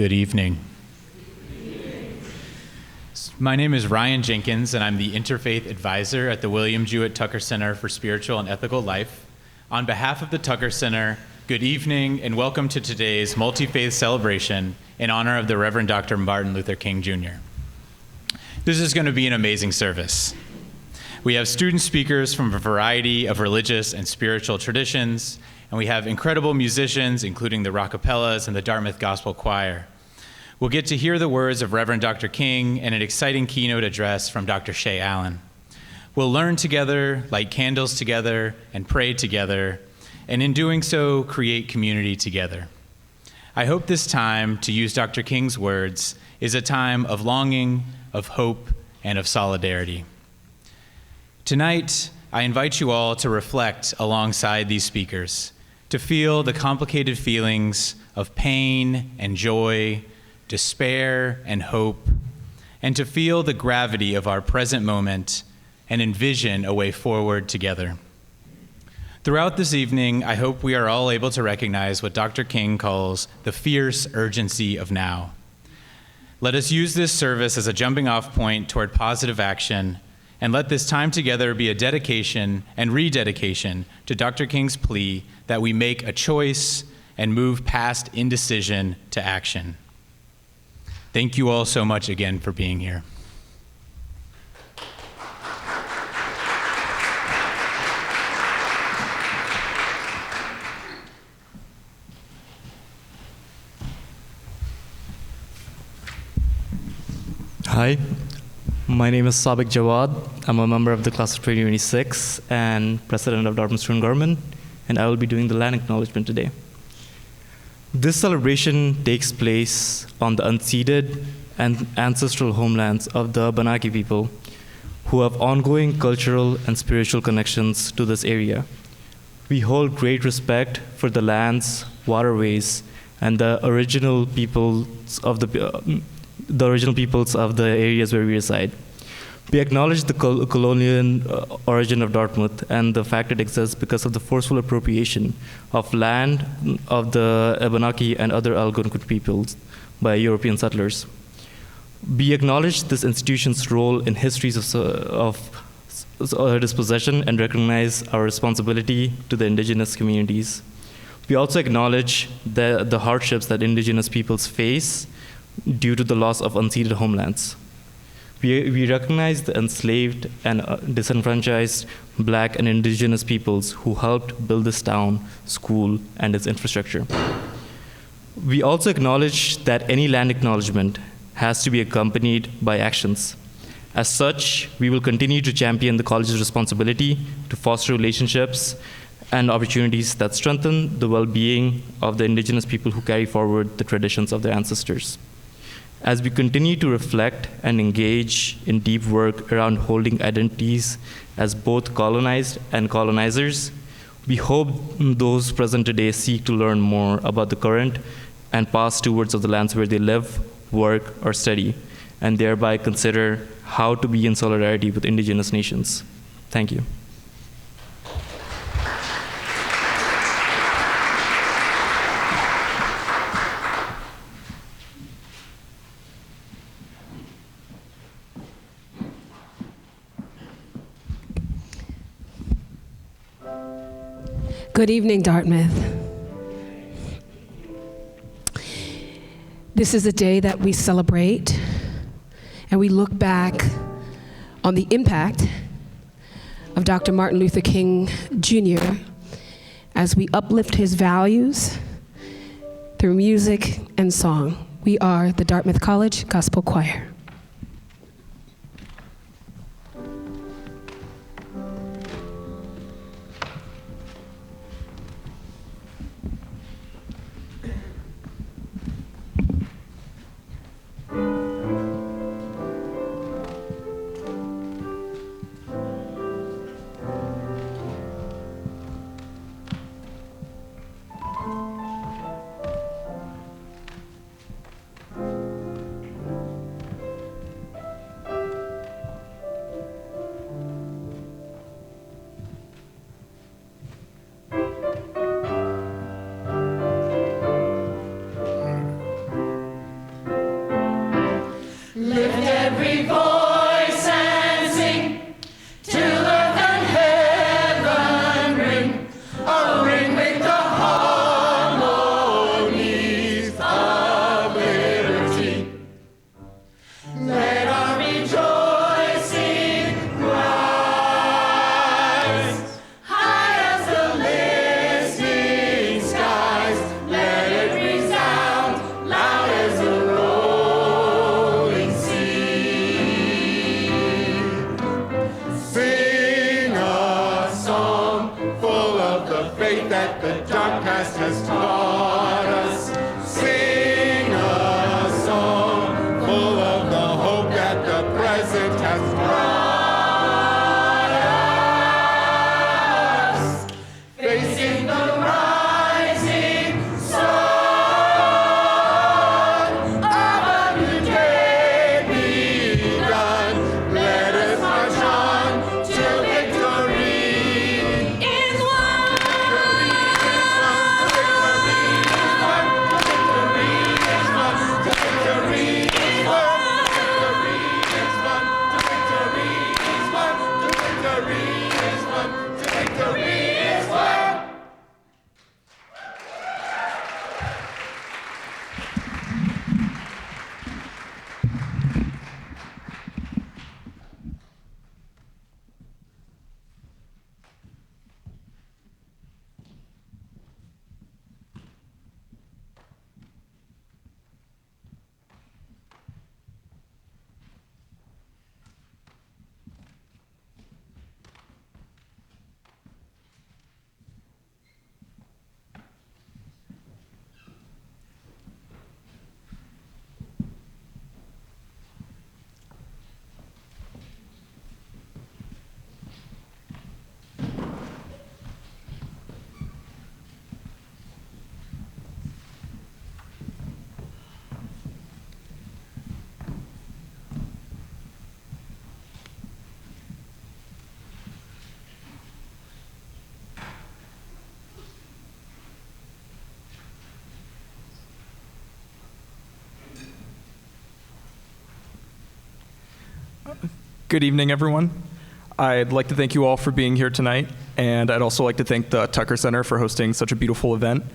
Good evening. My name is Ryan Jenkins, and I'm the Interfaith Advisor at the William Jewett Tucker Center for Spiritual and Ethical Life. On behalf of the Tucker Center, good evening and welcome to today's Multifaith celebration in honor of the Reverend Dr. Martin Luther King Jr. This is going to be an amazing service. We have student speakers from a variety of religious and spiritual traditions, and we have incredible musicians, including the Rockapellas and the Dartmouth Gospel Choir. We'll get to hear the words of Reverend Dr. King and an exciting keynote address from Dr. Shaonta Allen. We'll learn together, light candles together, and pray together, and in doing so, create community together. I hope this time, to use Dr. King's words, is a time of longing, of hope, and of solidarity. Tonight, I invite you all to reflect alongside these speakers, to feel the complicated feelings of pain and joy, despair and hope, and to feel the gravity of our present moment and envision a way forward together. Throughout this evening, I hope we are all able to recognize what Dr. King calls the fierce urgency of now. Let us use this service as a jumping-off point toward positive action, and let this time together be a dedication and rededication to Dr. King's plea that we make a choice and move past indecision to action. Thank you all so much again for being here. Hi, my name is Sabik Jawad. I'm a member of the class of 2026 and president of Dartmouth Student Government, and I will be doing the land acknowledgement today. This celebration takes place on the unceded and ancestral homelands of the Abenaki people, who have ongoing cultural and spiritual connections to this area. We hold great respect for the lands, waterways, and the original peoples of the areas where we reside. We acknowledge the colonial origin of Dartmouth and the fact it exists because of the forceful appropriation of land of the Abenaki and other Algonquin peoples by European settlers. We acknowledge this institution's role in histories of dispossession and recognize our responsibility to the indigenous communities. We also acknowledge the hardships that indigenous peoples face due to the loss of unceded homelands. We recognize the enslaved and disenfranchised Black and indigenous peoples who helped build this town, school, and its infrastructure. We also acknowledge that any land acknowledgement has to be accompanied by actions. As such, we will continue to champion the college's responsibility to foster relationships and opportunities that strengthen the well-being of the indigenous people who carry forward the traditions of their ancestors. As we continue to reflect and engage in deep work around holding identities as both colonized and colonizers, we hope those present today seek to learn more about the current and past stewards of the lands where they live, work, or study, and thereby consider how to be in solidarity with indigenous nations. Thank you. Good evening, Dartmouth. This is a day that we celebrate and we look back on the impact of Dr. Martin Luther King Jr. as we uplift his values through music and song. We are the Dartmouth College Gospel Choir. past has taught us. Sing a song full of the hope that the present has brought us. Facing the rising sun of a new day begun. Let us march on till victory is won. Victory is won. Victory is won. Victory is won. Victory is won. Good evening, everyone. I'd like to thank you all for being here tonight, and I'd also like to thank the Tucker Center for hosting such a beautiful event.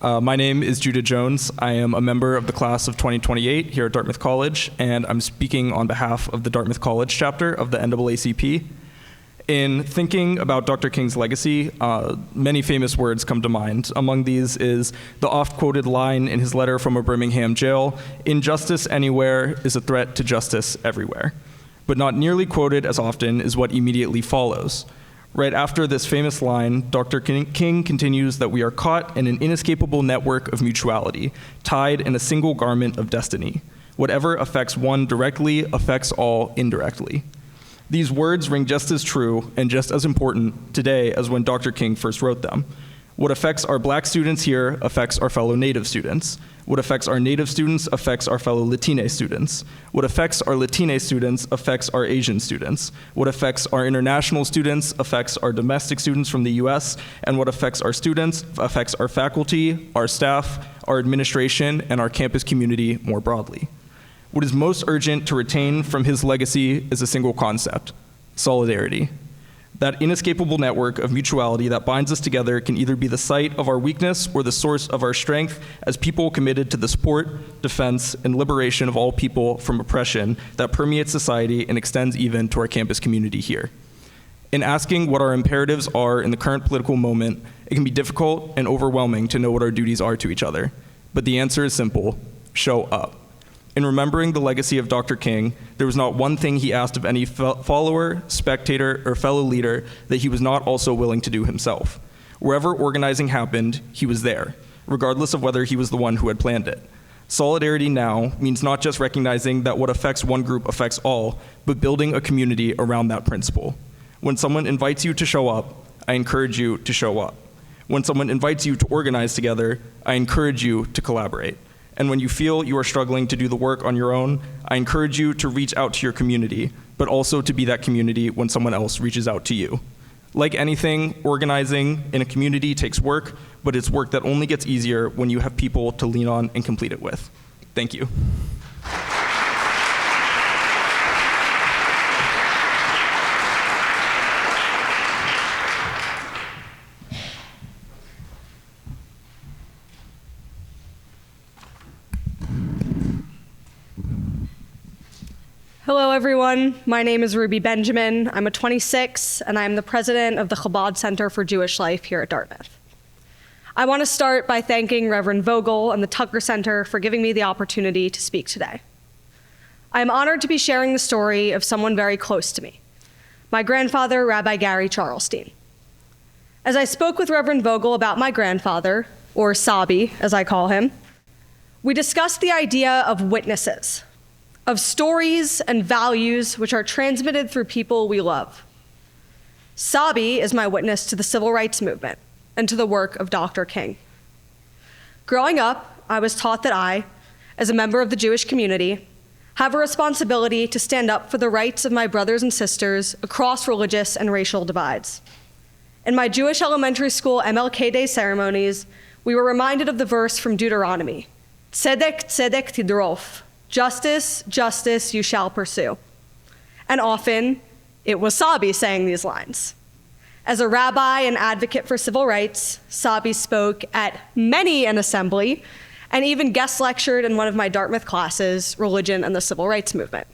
My name is Judah Jones. I am a member of the class of 2028 here at Dartmouth College, and I'm speaking on behalf of the Dartmouth College chapter of the NAACP. In thinking about Dr. King's legacy, many famous words come to mind. Among these is the oft-quoted line in his letter from a Birmingham jail, "Injustice anywhere is a threat to justice everywhere." But not nearly quoted as often is what immediately follows. Right after this famous line, Dr. King continues that we are caught in an inescapable network of mutuality, tied in a single garment of destiny. Whatever affects one directly affects all indirectly. These words ring just as true and just as important today as when Dr. King first wrote them. What affects our black students here affects our fellow Native students. What affects our Native students affects our fellow Latine students. What affects our Latine students affects our Asian students. What affects our international students affects our domestic students from the US. And what affects our students affects our faculty, our staff, our administration, and our campus community more broadly. What is most urgent to retain from his legacy is a single concept: solidarity. That inescapable network of mutuality that binds us together can either be the site of our weakness or the source of our strength as people committed to the support, defense, and liberation of all people from oppression that permeates society and extends even to our campus community here. In asking what our imperatives are in the current political moment, it can be difficult and overwhelming to know what our duties are to each other. But the answer is simple: show up. In remembering the legacy of Dr. King, there was not one thing he asked of any follower, spectator, or fellow leader that he was not also willing to do himself. Wherever organizing happened, he was there, regardless of whether he was the one who had planned it. Solidarity now means not just recognizing that what affects one group affects all, but building a community around that principle. When someone invites you to show up, I encourage you to show up. When someone invites you to organize together, I encourage you to collaborate. And when you feel you are struggling to do the work on your own, I encourage you to reach out to your community, but also to be that community when someone else reaches out to you. Like anything, organizing in a community takes work, but it's work that only gets easier when you have people to lean on and complete it with. Thank you. Hello, everyone. My name is Ruby Benjamin. I'm a 26, and I'm the president of the Chabad Center for Jewish Life here at Dartmouth. I want to start by thanking Reverend Vogel and the Tucker Center for giving me the opportunity to speak today. I am honored to be sharing the story of someone very close to me, my grandfather, Rabbi Gary Charlesteen. As I spoke with Reverend Vogel about my grandfather, or Sabi, as I call him, we discussed the idea of witnesses, of stories and values which are transmitted through people we love. Sabi is my witness to the civil rights movement and to the work of Dr. King. Growing up, I was taught that I, as a member of the Jewish community, have a responsibility to stand up for the rights of my brothers and sisters across religious and racial divides. In my Jewish elementary school MLK Day ceremonies, we were reminded of the verse from Deuteronomy, Tzedek, tzedek tidrof, justice, justice you shall pursue. And often, it was Sabi saying these lines. As a rabbi and advocate for civil rights, Sabi spoke at many an assembly and even guest lectured in one of my Dartmouth classes, Religion and the Civil Rights Movement.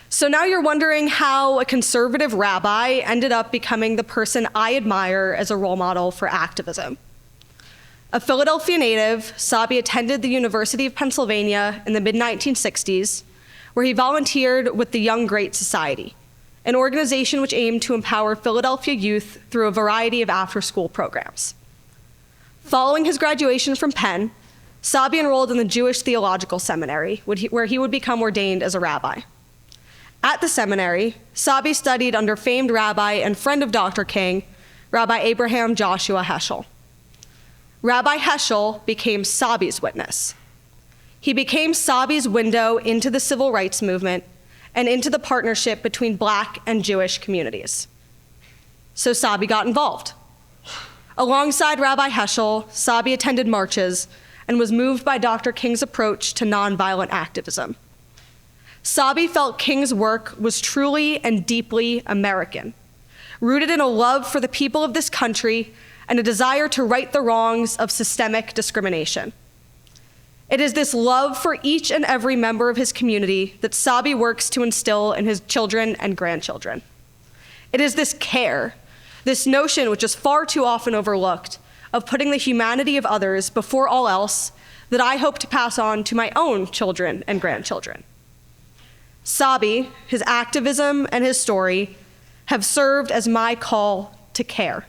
So now you're wondering how a conservative rabbi ended up becoming the person I admire as a role model for activism. A Philadelphia native, Sabi attended the University of Pennsylvania in the mid-1960s, where he volunteered with the Young Great Society, an organization which aimed to empower Philadelphia youth through a variety of after-school programs. Following his graduation from Penn, Sabi enrolled in the Jewish Theological Seminary, where he would become ordained as a rabbi. At the seminary, Sabi studied under famed rabbi and friend of Dr. King, Rabbi Abraham Joshua Heschel. Rabbi Heschel became Sabi's witness. He became Sabi's window into the civil rights movement and into the partnership between Black and Jewish communities. So Sabi got involved. Alongside Rabbi Heschel, Sabi attended marches and was moved by Dr. King's approach to nonviolent activism. Sabi felt King's work was truly and deeply American, rooted in a love for the people of this country and a desire to right the wrongs of systemic discrimination. It is this love for each and every member of his community that Sabi works to instill in his children and grandchildren. It is this care, this notion which is far too often overlooked, of putting the humanity of others before all else, that I hope to pass on to my own children and grandchildren. Sabi, his activism, and his story have served as my call to care.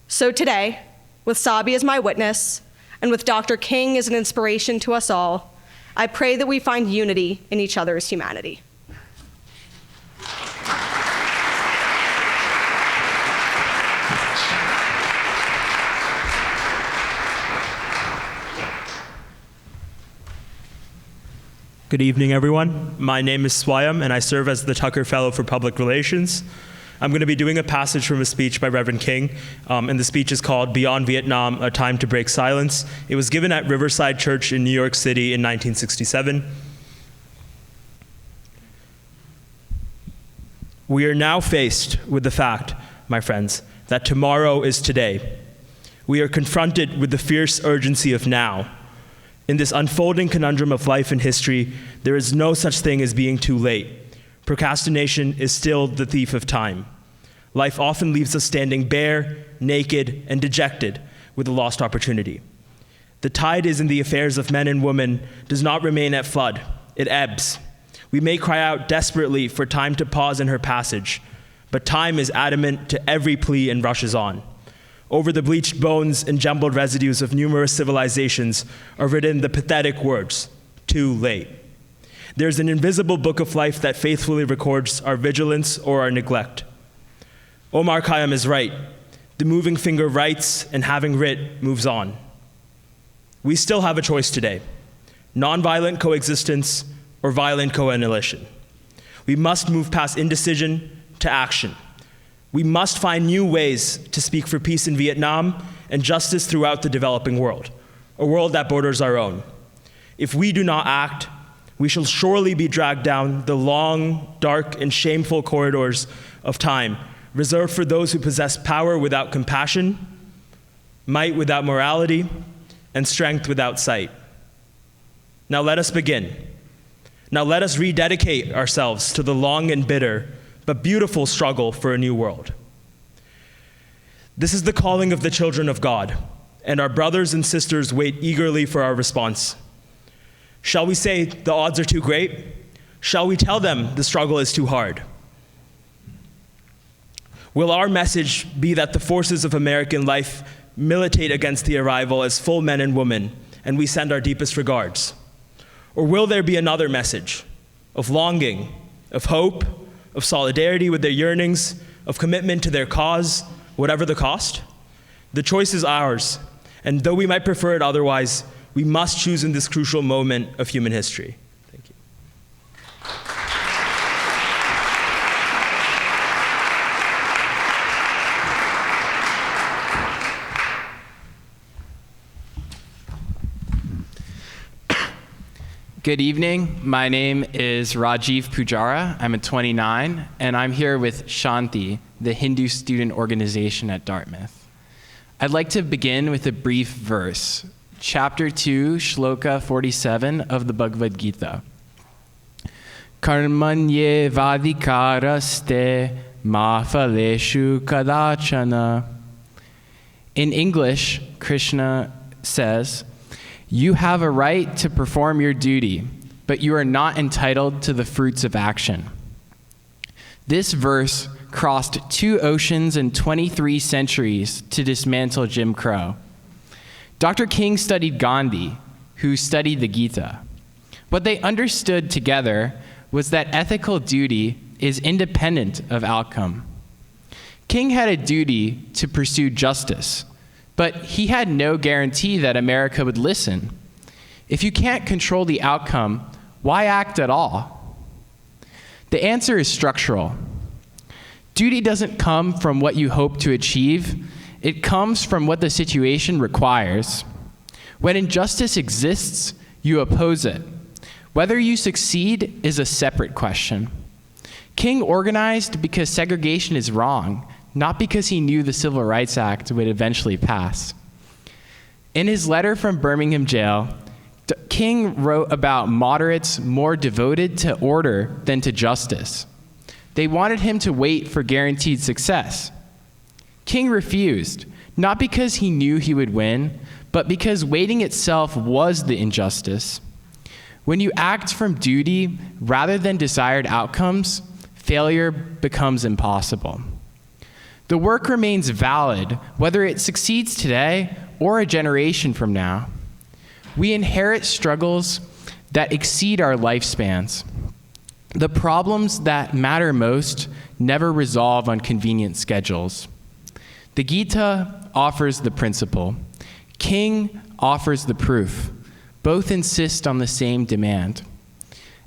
So today, with Sabi as my witness, and with Dr. King as an inspiration to us all, I pray that we find unity in each other's humanity. Good evening, everyone. My name is Swayam, and I serve as the Tucker Fellow for Public Relations. I'm going to be doing a passage from a speech by Reverend King, and the speech is called Beyond Vietnam, A Time to Break Silence. It was given at Riverside Church in New York City in 1967. We are now faced with the fact, my friends, that tomorrow is today. We are confronted with the fierce urgency of now. In this unfolding conundrum of life and history, there is no such thing as being too late. Procrastination is still the thief of time. Life often leaves us standing bare, naked, and dejected with a lost opportunity. The tide is in the affairs of men and women does not remain at flood, it ebbs. We may cry out desperately for time to pause in her passage, but time is adamant to every plea and rushes on. Over the bleached bones and jumbled residues of numerous civilizations are written the pathetic words, too late. There's an invisible book of life that faithfully records our vigilance or our neglect. Omar Khayyam is right. The moving finger writes, and having writ, moves on. We still have a choice today: nonviolent coexistence or violent co-annihilation. We must move past indecision to action. We must find new ways to speak for peace in Vietnam and justice throughout the developing world, a world that borders our own. If we do not act, we shall surely be dragged down the long, dark, and shameful corridors of time, reserved for those who possess power without compassion, might without morality, and strength without sight. Now let us begin. Now let us rededicate ourselves to the long and bitter but beautiful struggle for a new world. This is the calling of the children of God, and our brothers and sisters wait eagerly for our response. Shall we say the odds are too great? Shall we tell them the struggle is too hard? Will our message be that the forces of American life militate against the arrival as full men and women, and we send our deepest regards? Or will there be another message of longing, of hope, of solidarity with their yearnings, of commitment to their cause, whatever the cost? The choice is ours, and though we might prefer it otherwise, we must choose in this crucial moment of human history. Thank you. Good evening. My name is Rajiv Pujara. I'm 29, and I'm here with Shanti, the Hindu student organization at Dartmouth. I'd like to begin with a brief verse, chapter 2, shloka 47 of the Bhagavad Gita. Karmanye vadikaraste ma phaleshu kadachana. In English, Krishna says, "You have a right to perform your duty, but you are not entitled to the fruits of action." This verse crossed 2 oceans and 23 centuries to dismantle Jim Crow. Dr. King studied Gandhi, who studied the Gita. What they understood together was that ethical duty is independent of outcome. King had a duty to pursue justice, but he had no guarantee that America would listen. If you can't control the outcome, why act at all? The answer is structural. Duty doesn't come from what you hope to achieve. It comes from what the situation requires. When injustice exists, you oppose it. Whether you succeed is a separate question. King organized because segregation is wrong, not because he knew the Civil Rights Act would eventually pass. In his letter from Birmingham jail, King wrote about moderates more devoted to order than to justice. They wanted him to wait for guaranteed success. King refused, not because he knew he would win, but because waiting itself was the injustice. When you act from duty rather than desired outcomes, failure becomes impossible. The work remains valid, whether it succeeds today or a generation from now. We inherit struggles that exceed our lifespans. The problems that matter most never resolve on convenient schedules. The Gita offers the principle. King offers the proof. Both insist on the same demand.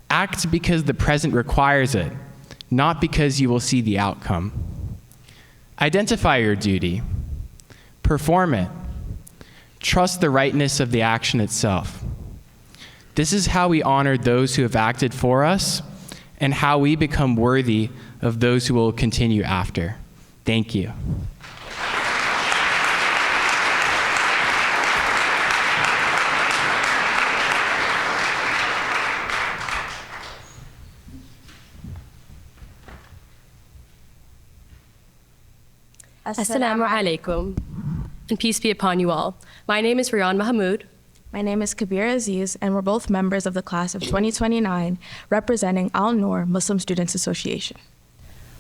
Act because the present requires it, not because you will see the outcome. Identify your duty. Perform it. Trust the rightness of the action itself. This is how we honor those who have acted for us and how we become worthy of those who will continue after. Thank you. Assalamu alaikum, and peace be upon you all. My name is Riyan Mahmood. My name is Kabir Aziz, and we're both members of the class of 2029, representing Al-Noor Muslim Students Association.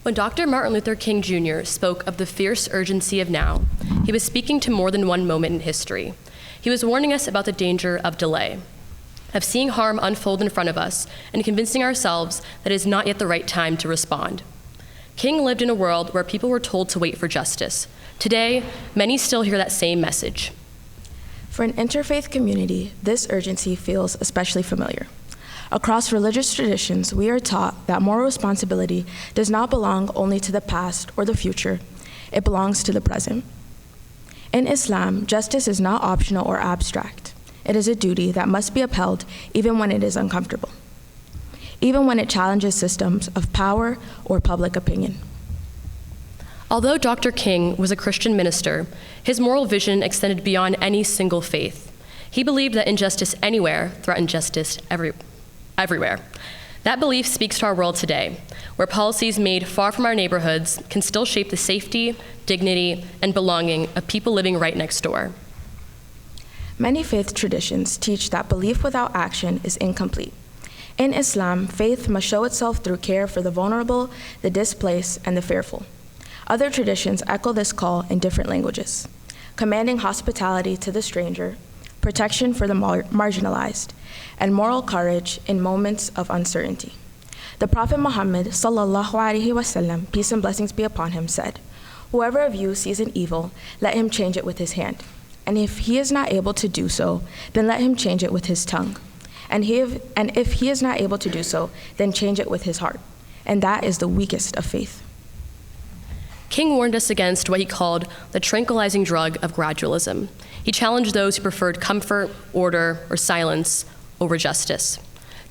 When Dr. Martin Luther King Jr. spoke of the fierce urgency of now, he was speaking to more than one moment in history. He was warning us about the danger of delay, of seeing harm unfold in front of us and convincing ourselves that it is not yet the right time to respond. King lived in a world where people were told to wait for justice. Today, many still hear that same message. For an interfaith community, this urgency feels especially familiar. Across religious traditions, we are taught that moral responsibility does not belong only to the past or the future, it belongs to the present. In Islam, justice is not optional or abstract. It is a duty that must be upheld even when it is uncomfortable, even when it challenges systems of power or public opinion. Although Dr. King was a Christian minister, his moral vision extended beyond any single faith. He believed that injustice anywhere threatened justice everywhere. That belief speaks to our world today, where policies made far from our neighborhoods can still shape the safety, dignity, and belonging of people living right next door. Many faith traditions teach that belief without action is incomplete. In Islam, faith must show itself through care for the vulnerable, the displaced, and the fearful. Other traditions echo this call in different languages. commanding hospitality to the stranger, protection for the marginalized, and moral courage in moments of uncertainty. The Prophet Muhammad, sallallahu alaihi wasallam, peace and blessings be upon him, said, "Whoever of you sees an evil, let him change it with his hand. And if he is not able to do so, then let him change it with his tongue. And if he is not able to do so, then change it with his heart. And that is the weakest of faith." King warned us against what he called the tranquilizing drug of gradualism. He challenged those who preferred comfort, order, or silence over justice.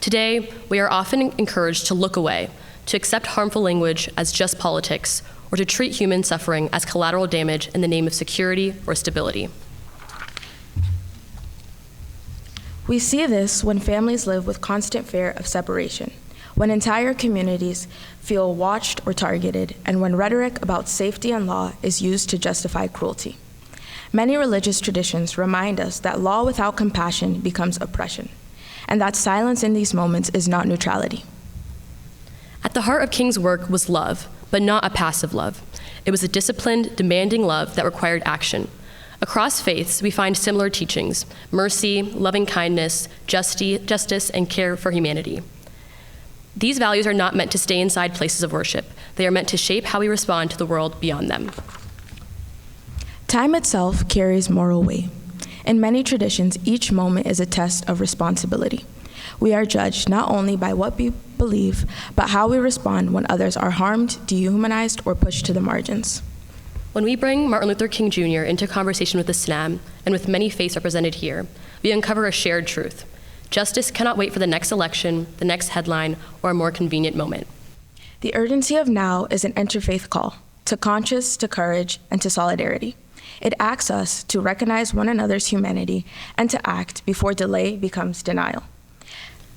Today, we are often encouraged to look away, to accept harmful language as just politics, or to treat human suffering as collateral damage in the name of security or stability. We see this when families live with constant fear of separation, when entire communities feel watched or targeted, and when rhetoric about safety and law is used to justify cruelty. Many religious traditions remind us that law without compassion becomes oppression, and that silence in these moments is not neutrality. At the heart of King's work was love, but not a passive love. It was a disciplined, demanding love that required action. Across faiths, we find similar teachings: mercy, loving kindness, justice, and care for humanity. These values are not meant to stay inside places of worship. They are meant to shape how we respond to the world beyond them. Time itself carries moral weight. In many traditions, each moment is a test of responsibility. We are judged not only by what we believe, but how we respond when others are harmed, dehumanized, or pushed to the margins. When we bring Martin Luther King Jr. into conversation with Islam, and with many faiths represented here, we uncover a shared truth. Justice cannot wait for the next election, the next headline, or a more convenient moment. The urgency of now is an interfaith call to conscience, to courage, and to solidarity. It asks us to recognize one another's humanity and to act before delay becomes denial.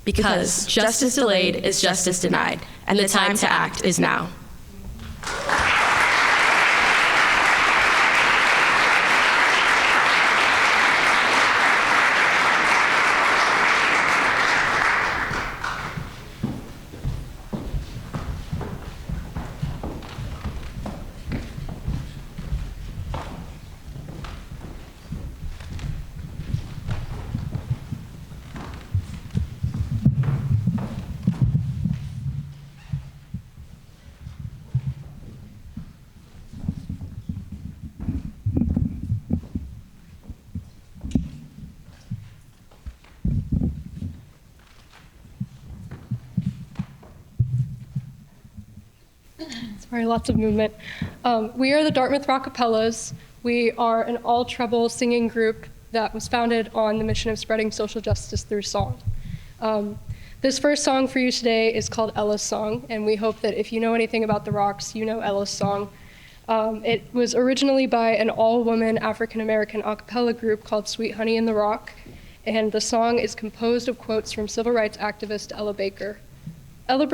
Because justice delayed is justice denied, and the time to act is now. Sorry, lots of movement. We are the Dartmouth Rockapellas. We are an all-treble singing group that was founded on the mission of spreading social justice through song. This first song for you today is called Ella's Song, and we hope that if you know anything about the Rocks, you know Ella's Song. It was originally by an all-woman African-American a cappella group called Sweet Honey in the Rock, and the song is composed of quotes from civil rights activist Ella Baker. Ella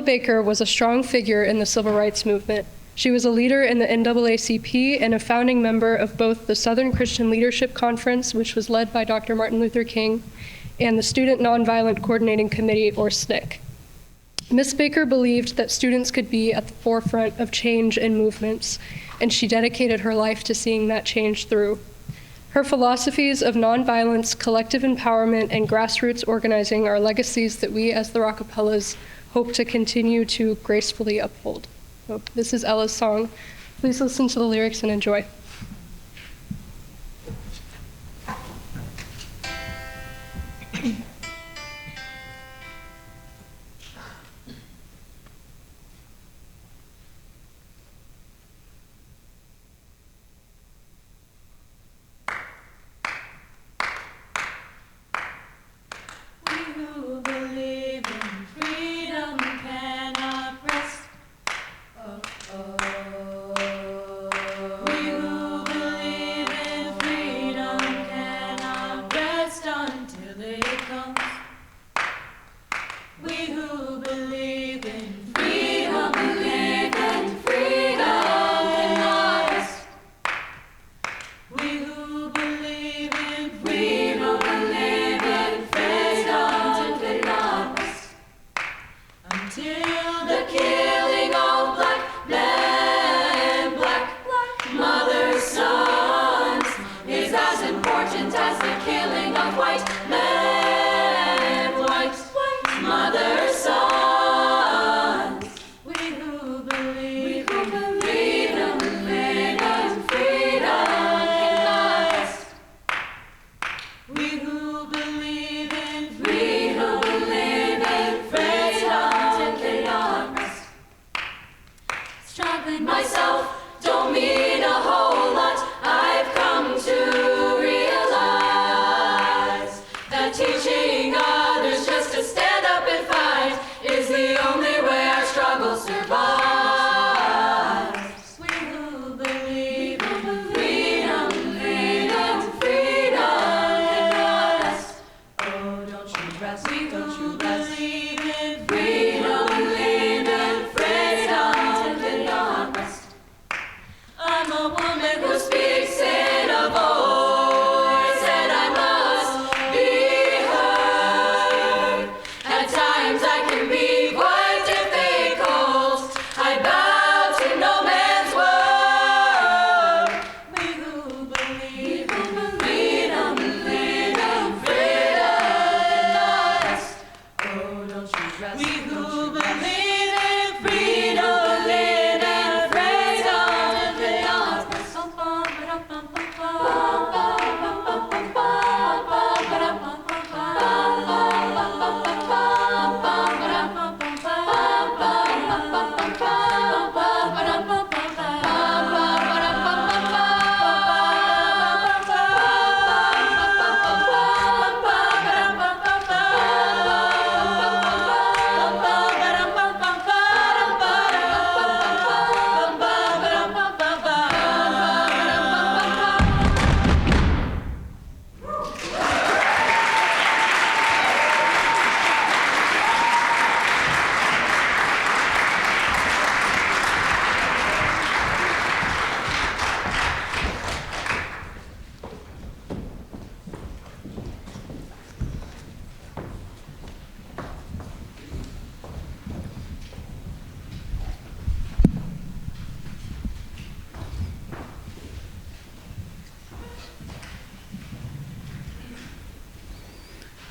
Baker was a strong figure in the civil rights movement. She was a leader in the NAACP and a founding member of both the Southern Christian Leadership Conference, which was led by Dr. Martin Luther King, and the Student Nonviolent Coordinating Committee, or SNCC. Ms. Baker believed that students could be at the forefront of change and movements, and she dedicated her life to seeing that change through. Her philosophies of nonviolence, collective empowerment, and grassroots organizing are legacies that we as the Rockapellas hope to continue to gracefully uphold. So this is Ella's Song. Please listen to the lyrics and enjoy. Mother, son. We who believe in freedom, in and freedom, in our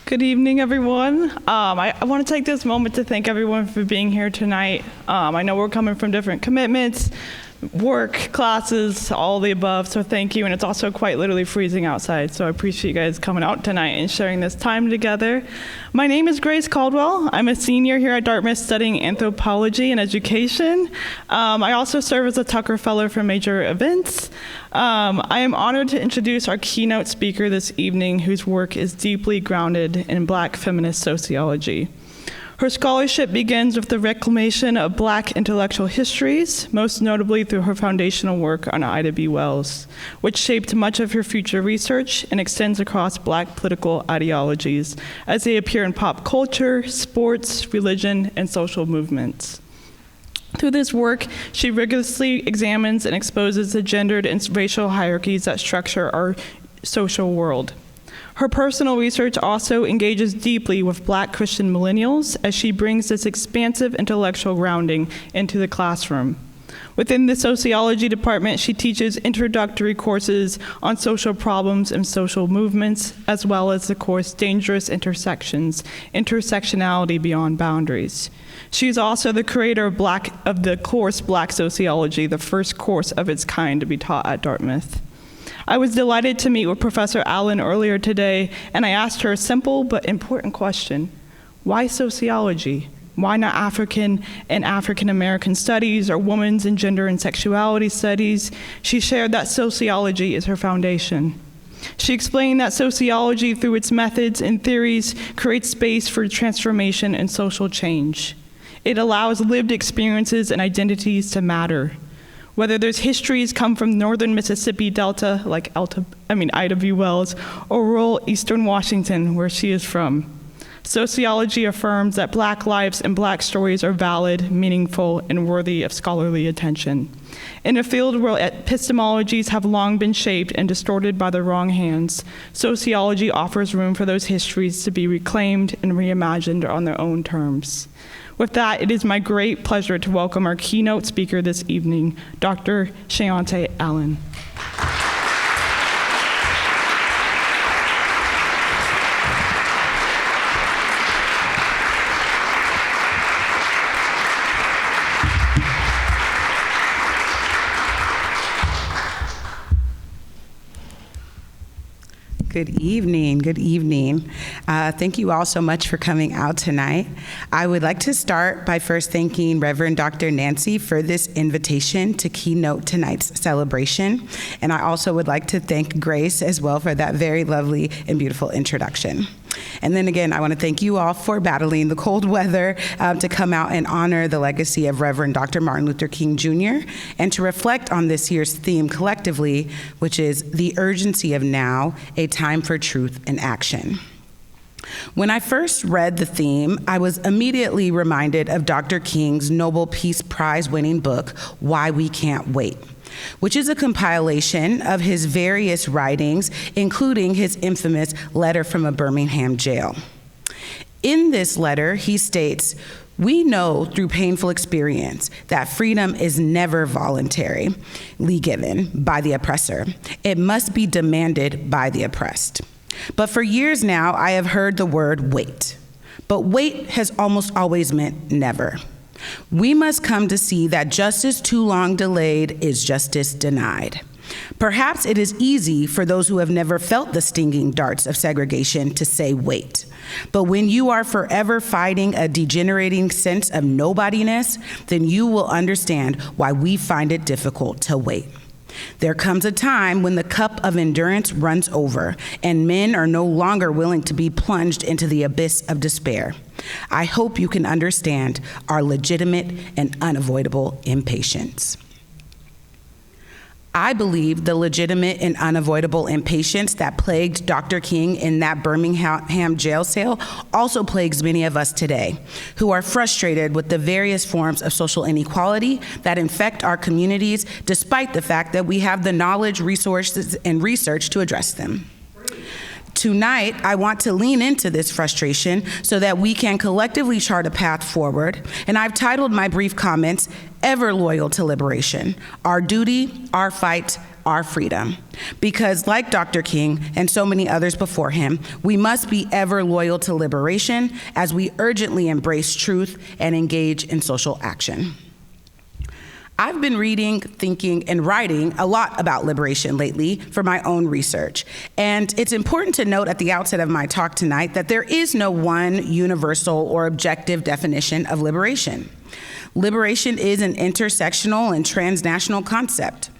Good evening, everyone. I want to take this moment to thank everyone for being here tonight. I know we're coming from different commitments, work, classes, all the above, so thank you. And it's also quite literally freezing outside, so I appreciate you guys coming out tonight and sharing this time together. My name is Grace Caldwell. I'm a senior here at Dartmouth studying anthropology and education. I also serve as a Tucker Fellow for major events. I am honored to introduce our keynote speaker this evening, whose work is deeply grounded in Black feminist sociology. Her scholarship begins with the reclamation of Black intellectual histories, most notably through her foundational work on Ida B. Wells, which shaped much of her future research and extends across Black political ideologies as they appear in pop culture, sports, religion, and social movements. Through this work, she rigorously examines and exposes the gendered and racial hierarchies that structure our social world. Her personal research also engages deeply with Black Christian millennials as she brings this expansive intellectual grounding into the classroom. Within the sociology department, she teaches introductory courses on social problems and social movements, as well as the course Dangerous Intersections, Intersectionality Beyond Boundaries. She's also the creator of the course Black Sociology, the first course of its kind to be taught at Dartmouth. I was delighted to meet with Professor Allen earlier today, and I asked her a simple but important question. Why sociology? Why not African and African American studies or women's and gender and sexuality studies? She shared that sociology is her foundation. She explained that sociology, through its methods and theories, creates space for transformation and social change. It allows lived experiences and identities to matter. Whether those histories come from northern Mississippi Delta, like Ida B. Wells, or rural eastern Washington, where she is from. Sociology affirms that Black lives and Black stories are valid, meaningful, and worthy of scholarly attention. In a field where epistemologies have long been shaped and distorted by the wrong hands, sociology offers room for those histories to be reclaimed and reimagined on their own terms. With that, it is my great pleasure to welcome our keynote speaker this evening, Dr. Shaonta Allen. Good evening, good evening. Thank you all so much for coming out tonight. I would like to start by first thanking Reverend Dr. Nancy for this invitation to keynote tonight's celebration. And I also would like to thank Grace as well for that very lovely and beautiful introduction. And then again, I want to thank you all for battling the cold weather to come out and honor the legacy of Reverend Dr. Martin Luther King Jr. and to reflect on this year's theme collectively, which is the urgency of now, a time for truth and action. When I first read the theme, I was immediately reminded of Dr. King's Nobel Peace Prize winning book, Why We Can't Wait, which is a compilation of his various writings, including his infamous letter from a Birmingham jail. In this letter, he states, "We know through painful experience that freedom is never voluntarily given by the oppressor. It must be demanded by the oppressed. But for years now, I have heard the word wait. But wait has almost always meant never. We must come to see that justice too long delayed is justice denied. Perhaps it is easy for those who have never felt the stinging darts of segregation to say wait. But when you are forever fighting a degenerating sense of nobodiness, then you will understand why we find it difficult to wait. There comes a time when the cup of endurance runs over, and men are no longer willing to be plunged into the abyss of despair. I hope you can understand our legitimate and unavoidable impatience. I believe the legitimate and unavoidable impatience that plagued Dr. King in that Birmingham jail cell also plagues many of us today, who are frustrated with the various forms of social inequality that infect our communities, despite the fact that we have the knowledge, resources, and research to address them. Tonight, I want to lean into this frustration so that we can collectively chart a path forward, and I've titled my brief comments, Ever Loyal to Liberation, Our Duty, Our Fight, Our Freedom. Because like Dr. King and so many others before him, we must be ever loyal to liberation as we urgently embrace truth and engage in social action. I've been reading, thinking, and writing a lot about liberation lately for my own research. And it's important to note at the outset of my talk tonight that there is no one universal or objective definition of liberation. Liberation is an intersectional and transnational concept.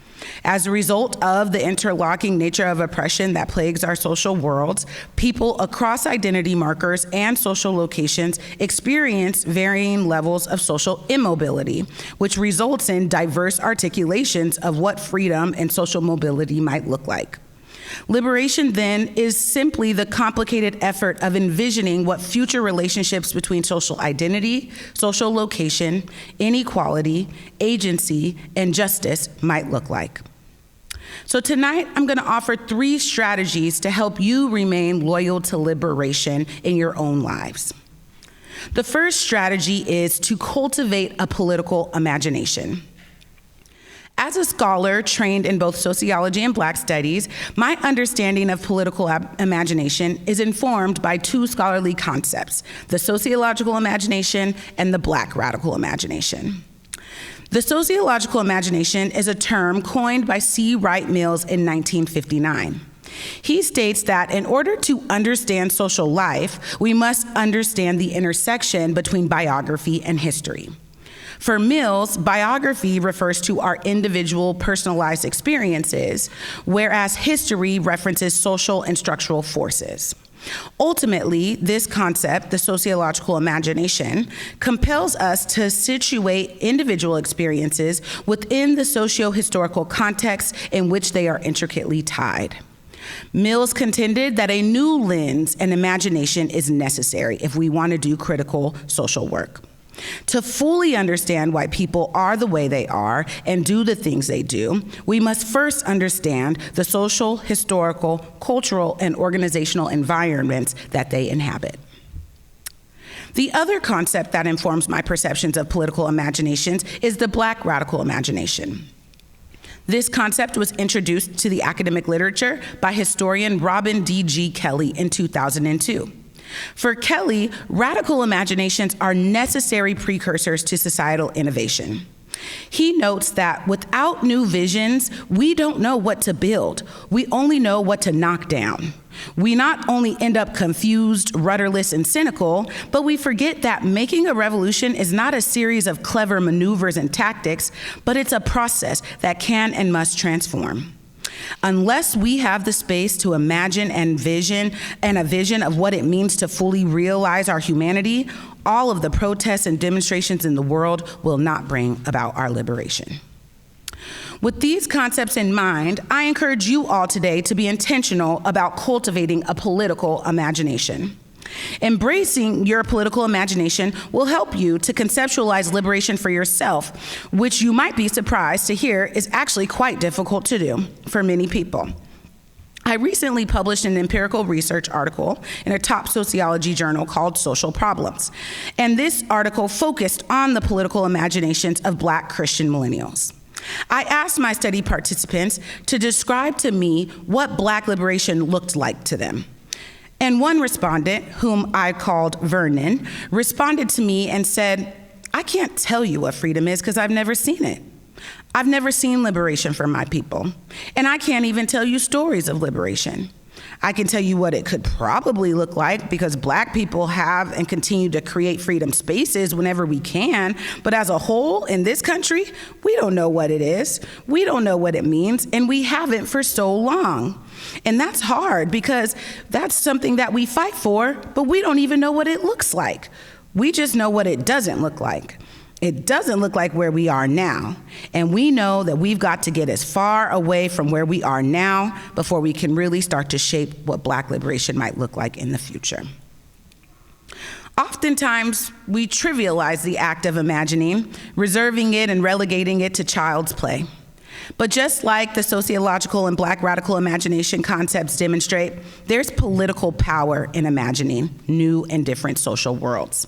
As a result of the interlocking nature of oppression that plagues our social worlds, people across identity markers and social locations experience varying levels of social immobility, which results in diverse articulations of what freedom and social mobility might look like. Liberation, then, is simply the complicated effort of envisioning what future relationships between social identity, social location, inequality, agency, and justice might look like. So tonight, I'm going to offer 3 strategies to help you remain loyal to liberation in your own lives. The first strategy is to cultivate a political imagination. As a scholar trained in both sociology and Black studies, my understanding of political imagination is informed by 2 scholarly concepts, the sociological imagination and the Black radical imagination. The sociological imagination is a term coined by C. Wright Mills in 1959. He states that in order to understand social life, we must understand the intersection between biography and history. For Mills, biography refers to our individual personalized experiences, whereas history references social and structural forces. Ultimately, this concept, the sociological imagination, compels us to situate individual experiences within the socio-historical context in which they are intricately tied. Mills contended that a new lens and imagination is necessary if we want to do critical social work. To fully understand why people are the way they are and do the things they do, we must first understand the social, historical, cultural, and organizational environments that they inhabit. The other concept that informs my perceptions of political imaginations is the Black radical imagination. This concept was introduced to the academic literature by historian Robin D.G. Kelly in 2002. For Kelly, radical imaginations are necessary precursors to societal innovation. He notes that without new visions, we don't know what to build. We only know what to knock down. We not only end up confused, rudderless, and cynical, but we forget that making a revolution is not a series of clever maneuvers and tactics, but it's a process that can and must transform. Unless we have the space to imagine and a vision of what it means to fully realize our humanity, all of the protests and demonstrations in the world will not bring about our liberation. With these concepts in mind, I encourage you all today to be intentional about cultivating a political imagination. Embracing your political imagination will help you to conceptualize liberation for yourself, which you might be surprised to hear is actually quite difficult to do for many people. I recently published an empirical research article in a top sociology journal called Social Problems, and this article focused on the political imaginations of Black Christian millennials. I asked my study participants to describe to me what Black liberation looked like to them. And one respondent, whom I called Vernon, responded to me and said, I can't tell you what freedom is because I've never seen it. I've never seen liberation for my people, and I can't even tell you stories of liberation. I can tell you what it could probably look like because Black people have and continue to create freedom spaces whenever we can, but as a whole in this country, we don't know what it is. We don't know what it means, and we haven't for so long. And that's hard because that's something that we fight for, but we don't even know what it looks like. We just know what it doesn't look like. It doesn't look like where we are now. And we know that we've got to get as far away from where we are now before we can really start to shape what Black liberation might look like in the future. Oftentimes, we trivialize the act of imagining, reserving it and relegating it to child's play. But just like the sociological and Black radical imagination concepts demonstrate, there's political power in imagining new and different social worlds.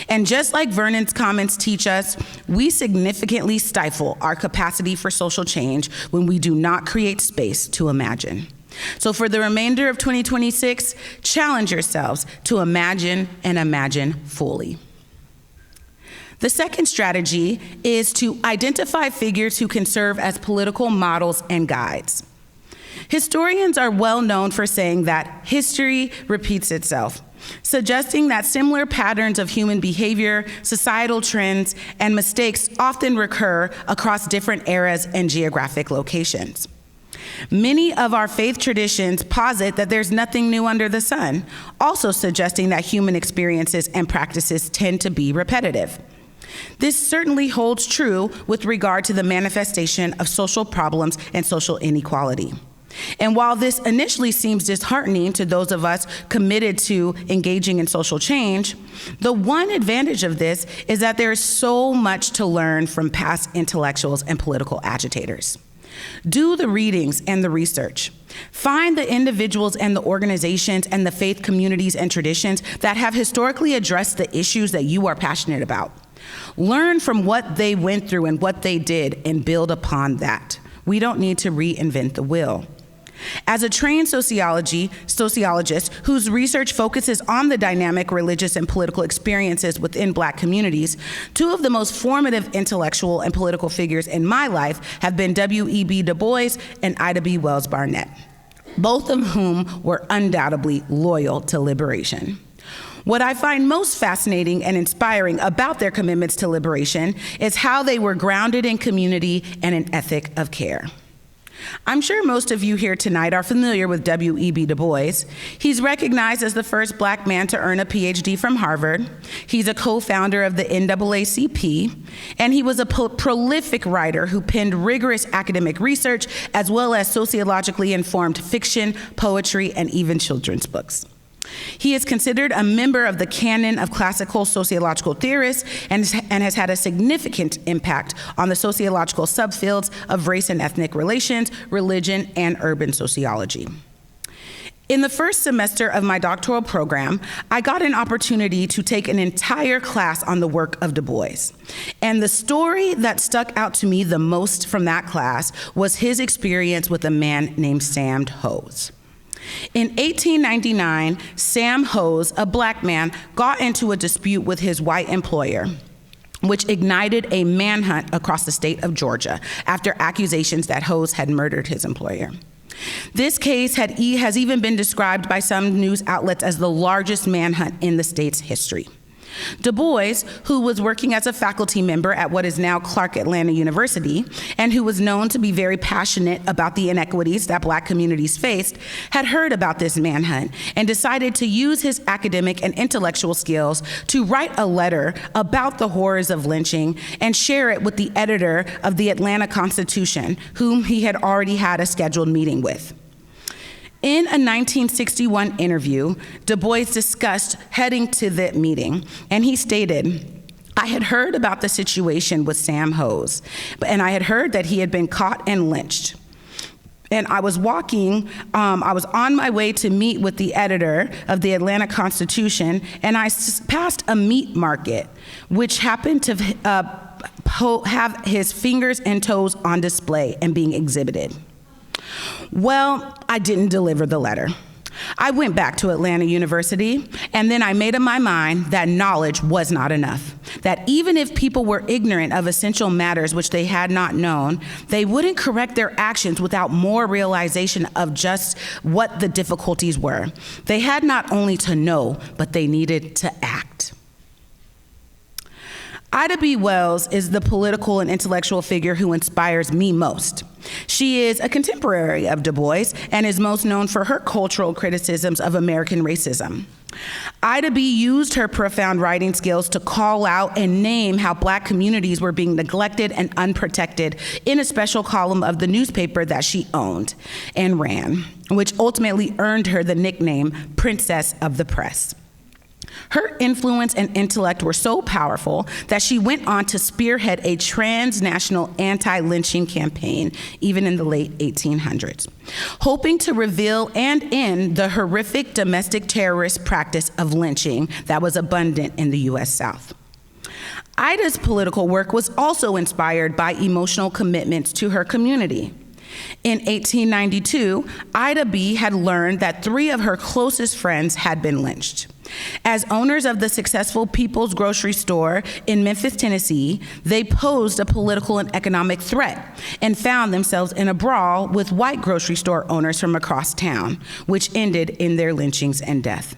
And just like Vernon's comments teach us, we significantly stifle our capacity for social change when we do not create space to imagine. So for the remainder of 2026, challenge yourselves to imagine and imagine fully. The second strategy is to identify figures who can serve as political models and guides. Historians are well known for saying that history repeats itself, suggesting that similar patterns of human behavior, societal trends, and mistakes often recur across different eras and geographic locations. Many of our faith traditions posit that there's nothing new under the sun, also suggesting that human experiences and practices tend to be repetitive. This certainly holds true with regard to the manifestation of social problems and social inequality. And while this initially seems disheartening to those of us committed to engaging in social change, the one advantage of this is that there is so much to learn from past intellectuals and political agitators. Do the readings and the research. Find the individuals and the organizations and the faith communities and traditions that have historically addressed the issues that you are passionate about. Learn from what they went through and what they did and build upon that. We don't need to reinvent the wheel. As a trained sociologist whose research focuses on the dynamic religious and political experiences within Black communities, two of the most formative intellectual and political figures in my life have been W.E.B. Du Bois and Ida B. Wells Barnett, both of whom were undoubtedly loyal to liberation. What I find most fascinating and inspiring about their commitments to liberation is how they were grounded in community and an ethic of care. I'm sure most of you here tonight are familiar with W.E.B. Du Bois. He's recognized as the first Black man to earn a PhD from Harvard. He's a co-founder of the NAACP, and he was a prolific writer who penned rigorous academic research as well as sociologically informed fiction, poetry, and even children's books. He is considered a member of the canon of classical sociological theorists and has had a significant impact on the sociological subfields of race and ethnic relations, religion, and urban sociology. In the first semester of my doctoral program, I got an opportunity to take an entire class on the work of Du Bois. And the story that stuck out to me the most from that class was his experience with a man named Sam Hose. In 1899, Sam Hose, a Black man, got into a dispute with his white employer, which ignited a manhunt across the state of Georgia after accusations that Hose had murdered his employer. This case has even been described by some news outlets as the largest manhunt in the state's history. Du Bois, who was working as a faculty member at what is now Clark Atlanta University, and who was known to be very passionate about the inequities that Black communities faced, had heard about this manhunt and decided to use his academic and intellectual skills to write a letter about the horrors of lynching and share it with the editor of the Atlanta Constitution, whom he had already had a scheduled meeting with. In a 1961 interview, Du Bois discussed heading to the meeting, and he stated, "I had heard about the situation with Sam Hose, and I had heard that he had been caught and lynched. And I was on my way to meet with the editor of the Atlanta Constitution, and I passed a meat market, which happened to have his fingers and toes on display and being exhibited. Well, I didn't deliver the letter. I went back to Atlanta University, and then I made up my mind that knowledge was not enough. That even if people were ignorant of essential matters which they had not known, they wouldn't correct their actions without more realization of just what the difficulties were. They had not only to know, but they needed to act. Ida B. Wells is the political and intellectual figure who inspires me most. She is a contemporary of Du Bois and is most known for her cultural criticisms of American racism. Ida B. used her profound writing skills to call out and name how Black communities were being neglected and unprotected in a special column of the newspaper that she owned and ran, which ultimately earned her the nickname Princess of the Press. Her influence and intellect were so powerful that she went on to spearhead a transnational anti-lynching campaign, even in the late 1800s, hoping to reveal and end the horrific domestic terrorist practice of lynching that was abundant in the U.S. South. Ida's political work was also inspired by emotional commitments to her community. In 1892, Ida B. had learned that 3 of her closest friends had been lynched. As owners of the successful People's Grocery Store in Memphis, Tennessee, they posed a political and economic threat and found themselves in a brawl with white grocery store owners from across town, which ended in their lynchings and death.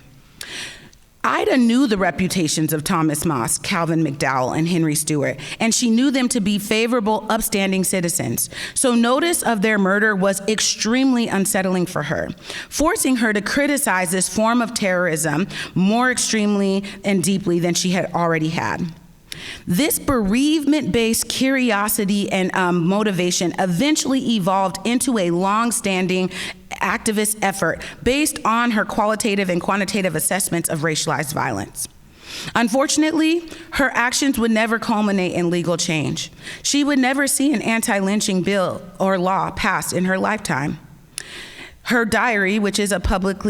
Ida knew the reputations of Thomas Moss, Calvin McDowell, and Henry Stewart, and she knew them to be favorable, upstanding citizens. So notice of their murder was extremely unsettling for her, forcing her to criticize this form of terrorism more extremely and deeply than she had already had. This bereavement-based curiosity and motivation eventually evolved into a long-standing activist effort based on her qualitative and quantitative assessments of racialized violence. Unfortunately, her actions would never culminate in legal change. She would never see an anti-lynching bill or law passed in her lifetime. Her diary, which is published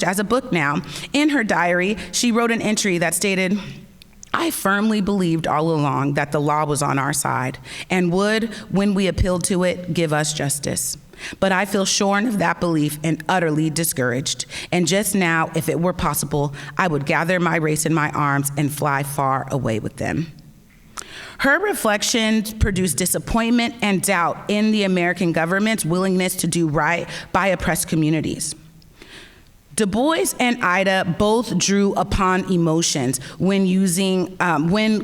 as a book now, in her diary, she wrote an entry that stated, "I firmly believed all along that the law was on our side and would, when we appealed to it, give us justice. But I feel shorn of that belief and utterly discouraged. And just now, if it were possible, I would gather my race in my arms and fly far away with them." Her reflections produced disappointment and doubt in the American government's willingness to do right by oppressed communities. Du Bois and Ida both drew upon emotions when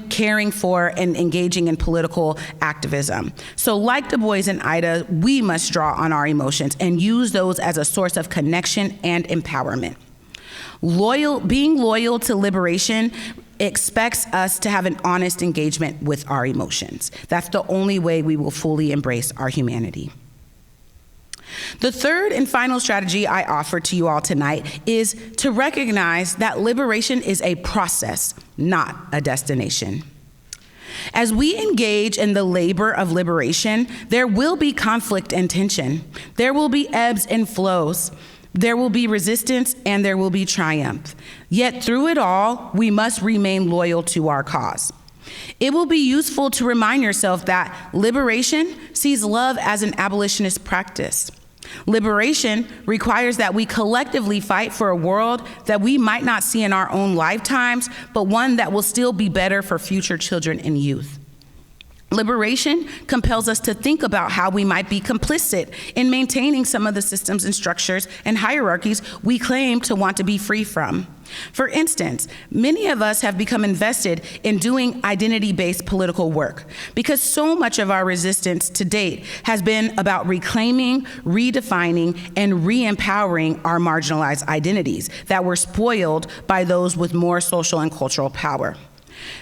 caring for and engaging in political activism. So like Du Bois and Ida, we must draw on our emotions and use those as a source of connection and empowerment. Being loyal to liberation expects us to have an honest engagement with our emotions. That's the only way we will fully embrace our humanity. The third and final strategy I offer to you all tonight is to recognize that liberation is a process, not a destination. As we engage in the labor of liberation, there will be conflict and tension. There will be ebbs and flows. There will be resistance and there will be triumph. Yet through it all, we must remain loyal to our cause. It will be useful to remind yourself that liberation sees love as an abolitionist practice. Liberation requires that we collectively fight for a world that we might not see in our own lifetimes, but one that will still be better for future children and youth. Liberation compels us to think about how we might be complicit in maintaining some of the systems and structures and hierarchies we claim to want to be free from. For instance, many of us have become invested in doing identity-based political work because so much of our resistance to date has been about reclaiming, redefining, and re-empowering our marginalized identities that were spoiled by those with more social and cultural power.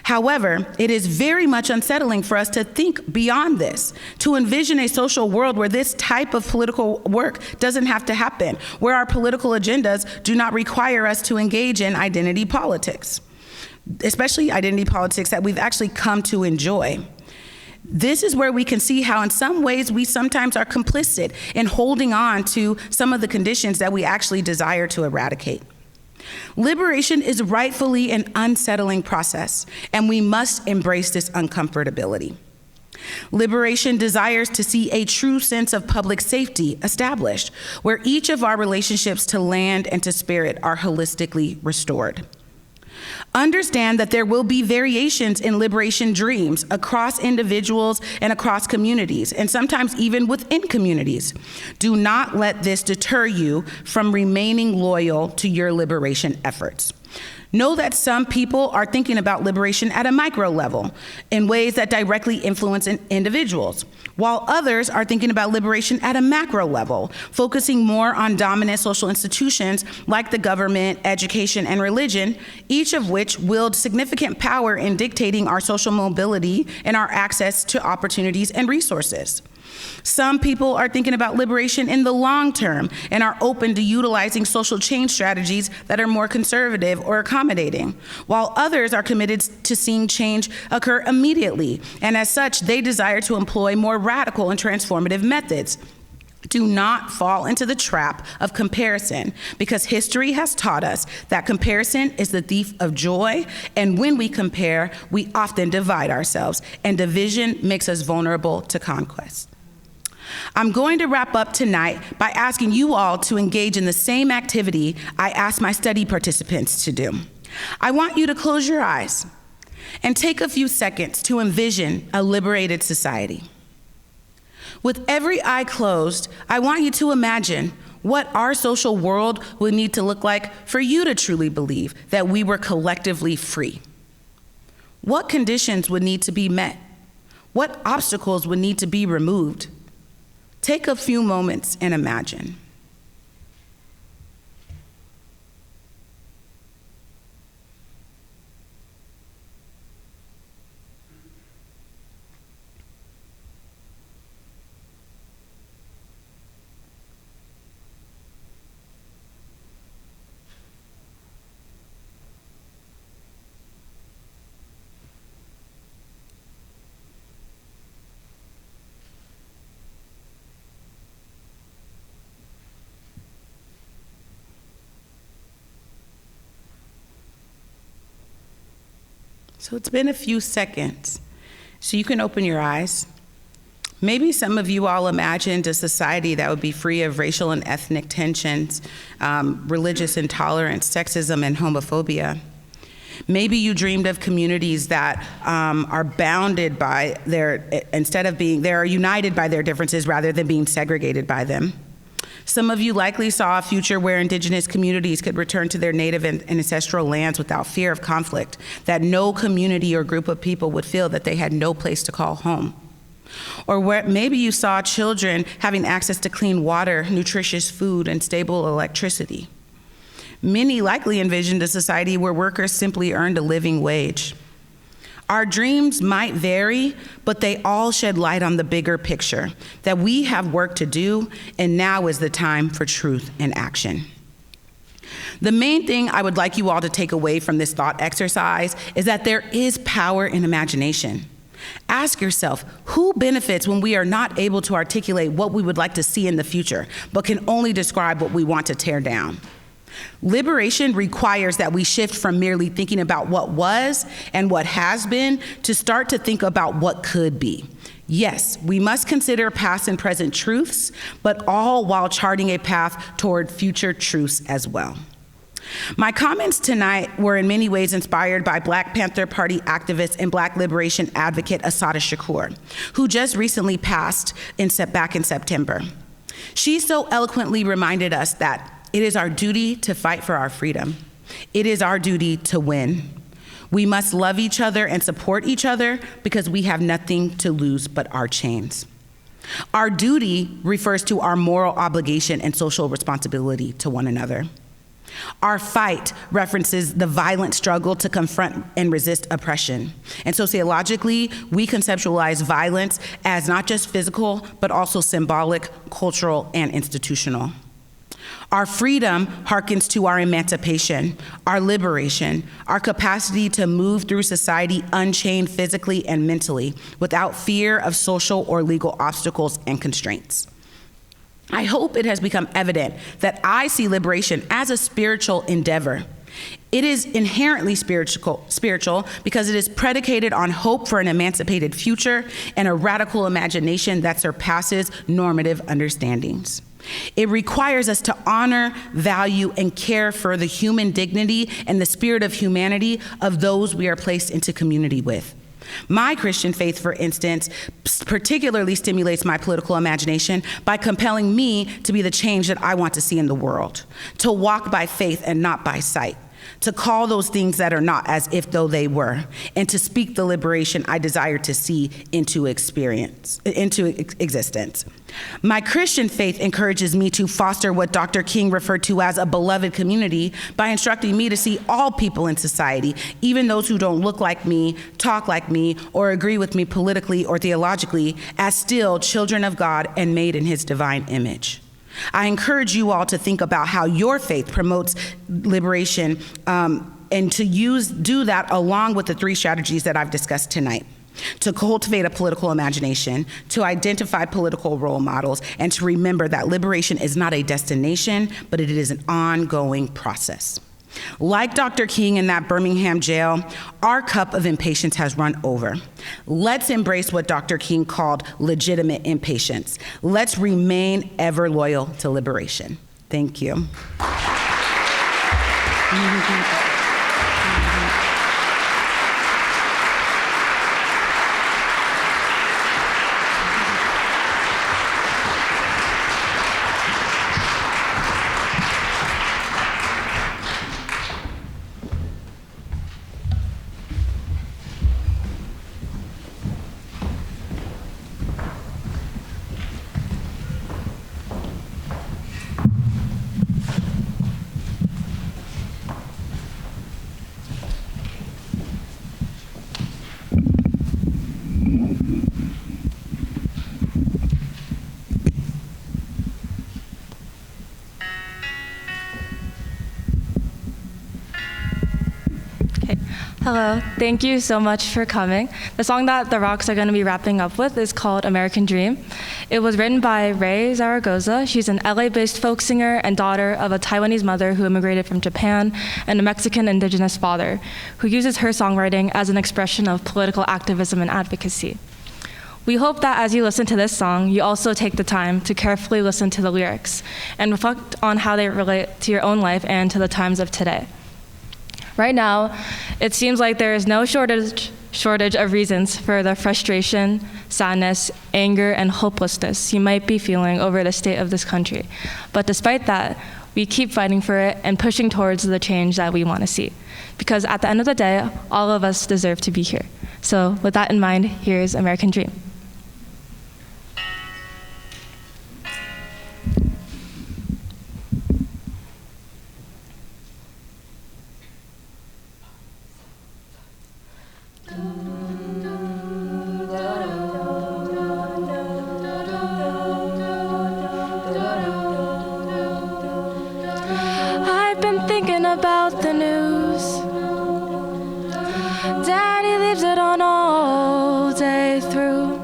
However, it is very much unsettling for us to think beyond this, to envision a social world where this type of political work doesn't have to happen, where our political agendas do not require us to engage in identity politics, especially identity politics that we've actually come to enjoy. This is where we can see how in some ways we sometimes are complicit in holding on to some of the conditions that we actually desire to eradicate. Liberation is rightfully an unsettling process, and we must embrace this uncomfortability. Liberation desires to see a true sense of public safety established, where each of our relationships to land and to spirit are holistically restored. Understand that there will be variations in liberation dreams across individuals and across communities, and sometimes even within communities. Do not let this deter you from remaining loyal to your liberation efforts. Know that some people are thinking about liberation at a micro level in ways that directly influence individuals, while others are thinking about liberation at a macro level, focusing more on dominant social institutions like the government, education, and religion, each of which wield significant power in dictating our social mobility and our access to opportunities and resources. Some people are thinking about liberation in the long term and are open to utilizing social change strategies that are more conservative or accommodating, while others are committed to seeing change occur immediately, and as such, they desire to employ more radical and transformative methods. Do not fall into the trap of comparison, because history has taught us that comparison is the thief of joy, and when we compare, we often divide ourselves, and division makes us vulnerable to conquest. I'm going to wrap up tonight by asking you all to engage in the same activity I asked my study participants to do. I want you to close your eyes and take a few seconds to envision a liberated society. With every eye closed, I want you to imagine what our social world would need to look like for you to truly believe that we were collectively free. What conditions would need to be met? What obstacles would need to be removed? Take a few moments and imagine. So it's been a few seconds, so you can open your eyes. Maybe some of you all imagined a society that would be free of racial and ethnic tensions, religious intolerance, sexism, and homophobia. Maybe you dreamed of communities that are bounded by they are united by their differences rather than being segregated by them. Some of you likely saw a future where indigenous communities could return to their native and ancestral lands without fear of conflict, that no community or group of people would feel that they had no place to call home. Or where maybe you saw children having access to clean water, nutritious food, and stable electricity. Many likely envisioned a society where workers simply earned a living wage. Our dreams might vary, but they all shed light on the bigger picture, that we have work to do, and now is the time for truth and action. The main thing I would like you all to take away from this thought exercise is that there is power in imagination. Ask yourself, who benefits when we are not able to articulate what we would like to see in the future, but can only describe what we want to tear down? Liberation requires that we shift from merely thinking about what was and what has been to start to think about what could be. Yes, we must consider past and present truths, but all while charting a path toward future truths as well. My comments tonight were in many ways inspired by Black Panther Party activist and Black liberation advocate Assata Shakur, who just recently passed back in September. She so eloquently reminded us that it is our duty to fight for our freedom. It is our duty to win. We must love each other and support each other because we have nothing to lose but our chains. Our duty refers to our moral obligation and social responsibility to one another. Our fight references the violent struggle to confront and resist oppression. And sociologically, we conceptualize violence as not just physical, but also symbolic, cultural, and institutional. Our freedom harkens to our emancipation, our liberation, our capacity to move through society unchained physically and mentally, without fear of social or legal obstacles and constraints. I hope it has become evident that I see liberation as a spiritual endeavor. It is inherently spiritual because it is predicated on hope for an emancipated future and a radical imagination that surpasses normative understandings. It requires us to honor, value, and care for the human dignity and the spirit of humanity of those we are placed into community with. My Christian faith, for instance, particularly stimulates my political imagination by compelling me to be the change that I want to see in the world, to walk by faith and not by sight, to call those things that are not as if though they were, and to speak the liberation I desire to see into existence. My Christian faith encourages me to foster what Dr. King referred to as a beloved community by instructing me to see all people in society, even those who don't look like me, talk like me, or agree with me politically or theologically, as still children of God and made in his divine image. I encourage you all to think about how your faith promotes liberation and to do that along with the 3 strategies that I've discussed tonight: to cultivate a political imagination, to identify political role models, and to remember that liberation is not a destination, but it is an ongoing process. Like Dr. King in that Birmingham jail, our cup of impatience has run over. Let's embrace what Dr. King called legitimate impatience. Let's remain ever loyal to liberation. Thank you. Hello, thank you so much for coming. The song that the Rocks are going to be wrapping up with is called American Dream. It was written by Ray Zaragoza. She's an LA-based folk singer and daughter of a Taiwanese mother who immigrated from Japan and a Mexican indigenous father who uses her songwriting as an expression of political activism and advocacy. We hope that as you listen to this song, you also take the time to carefully listen to the lyrics and reflect on how they relate to your own life and to the times of today. Right now, it seems like there is no shortage of reasons for the frustration, sadness, anger, and hopelessness you might be feeling over the state of this country. But despite that, we keep fighting for it and pushing towards the change that we want to see. Because at the end of the day, all of us deserve to be here. So with that in mind, here's American Dream. About the news, Daddy leaves it on all day through.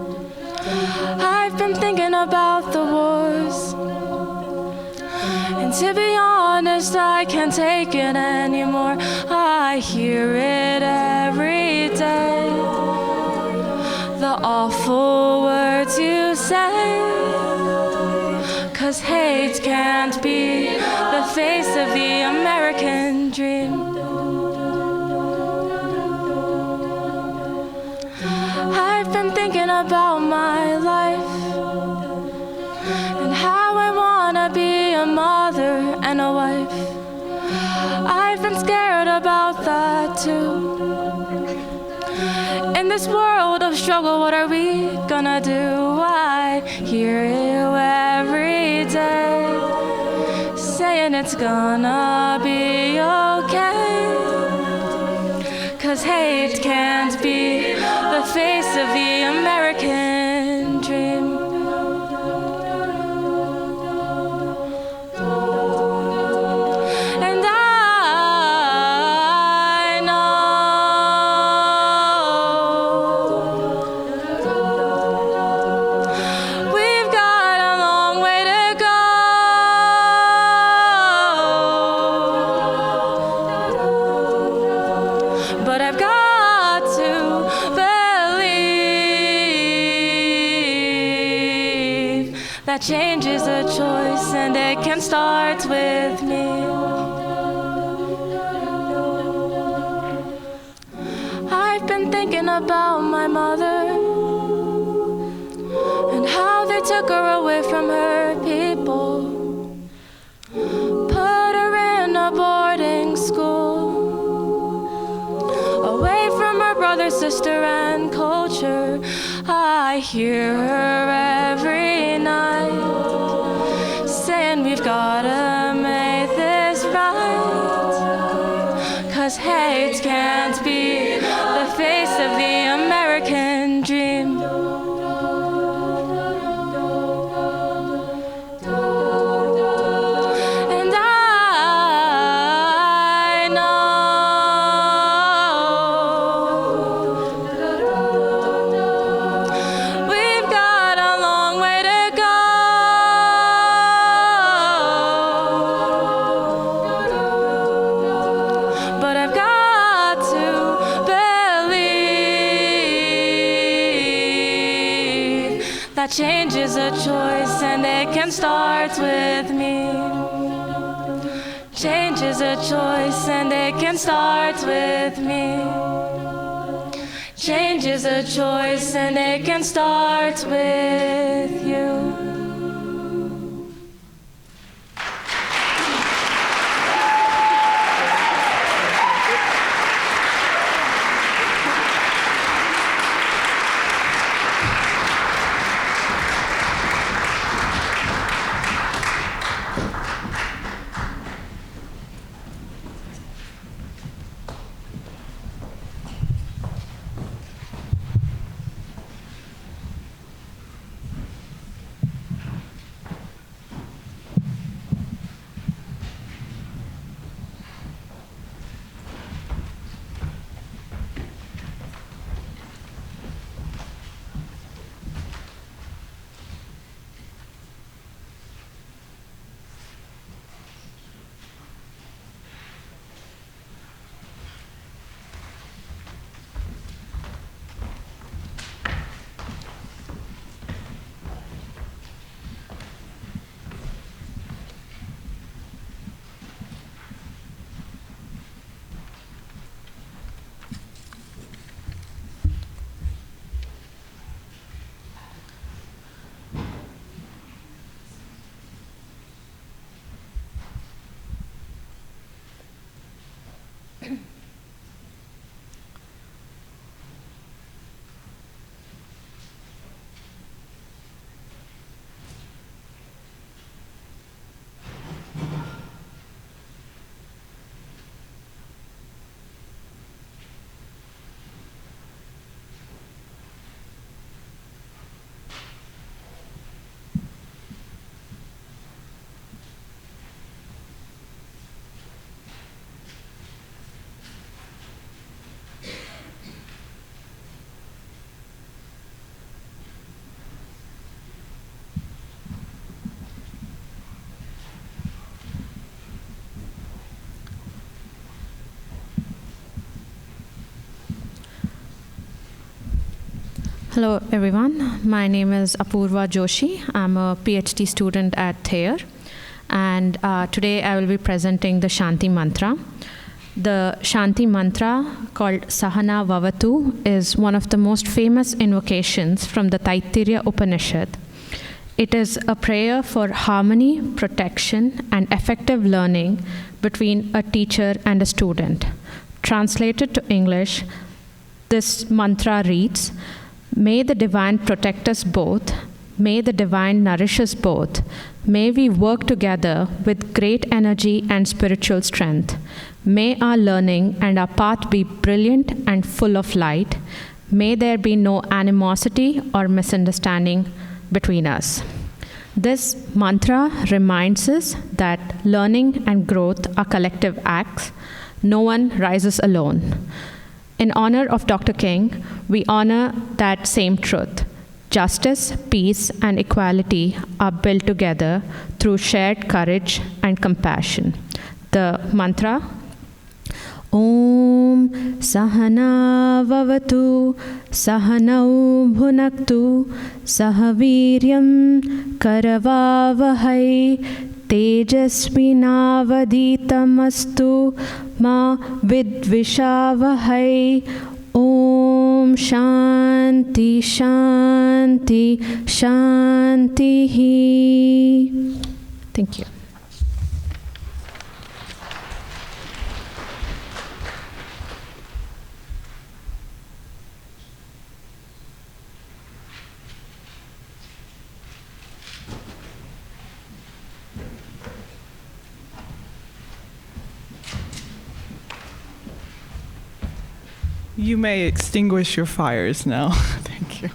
I've been thinking about the wars, and to be honest, I can't take it anymore. I hear it every day, the awful words you say, 'cause hate can't be the face of the American dream. I've been thinking about my life and how I wanna be a mother and a wife. I've been scared about that too. In this world of struggle, what are we gonna do? I hear you every day, saying it's gonna be okay, 'cause hate can't be the face of the American dream. And I know we've got a long way to go. That change is a choice, and it can start with me. I've been thinking about my mother and how they took her away from her people, put her in a boarding school, away from her brother, sister, and culture. I hear her every night saying we've gotta make this right, 'cause hate can't be the face of the American dream. And I know we've got a long way to go, but I've got to believe that change is a choice, and it can start with me. Change is a choice, and it can start with me. Change is a choice, and it can start with you. Hello, everyone. My name is Apurva Joshi. I'm a PhD student at Thayer. And today I will be presenting the Shanti Mantra. The Shanti Mantra, called Sahana Vavatu, is one of the most famous invocations from the Taittiriya Upanishad. It is a prayer for harmony, protection, and effective learning between a teacher and a student. Translated to English, this mantra reads, "May the divine protect us both. May the divine nourish us both. May we work together with great energy and spiritual strength. May our learning and our path be brilliant and full of light. May there be no animosity or misunderstanding between us." This mantra reminds us that learning and growth are collective acts. No one rises alone. In honor of Dr. King, we honor that same truth. Justice, peace, and equality are built together through shared courage and compassion. The mantra, Om Sahana Vavatu Sahanau Bhunaktu Sahaviryam Karavavahai Tejasvinavaditamastu Ma Vidvishavahai. Om Shanti Shanti Shanti. Thank you. You may extinguish your fires now. Thank you.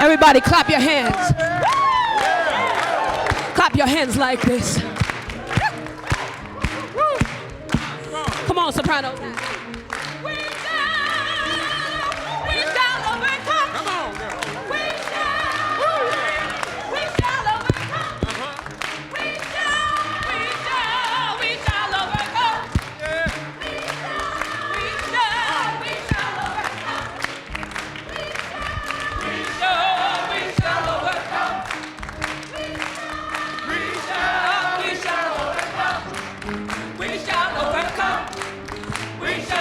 Everybody clap your hands. Clap your hands like this. Come on, sopranos. We shall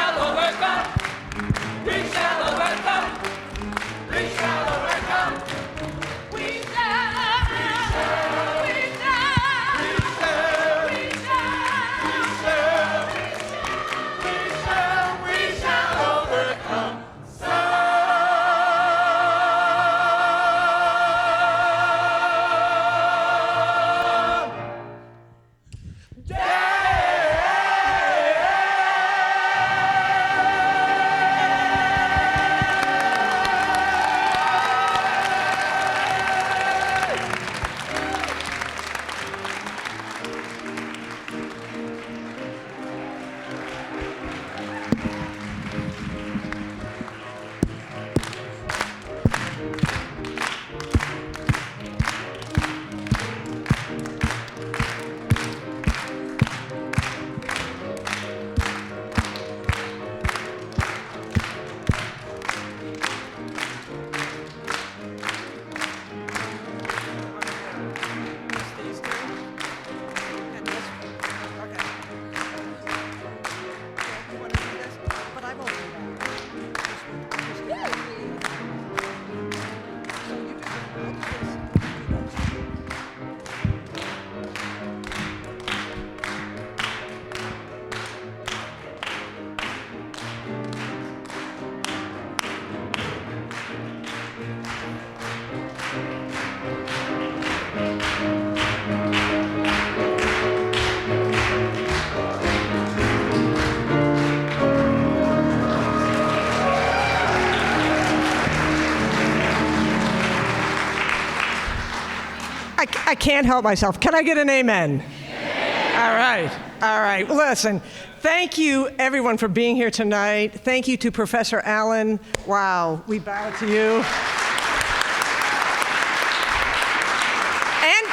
I can't help myself. Can I get an amen? All right. All right. Listen, thank you, everyone, for being here tonight. Thank you to Professor Allen. Wow, we bow to you. And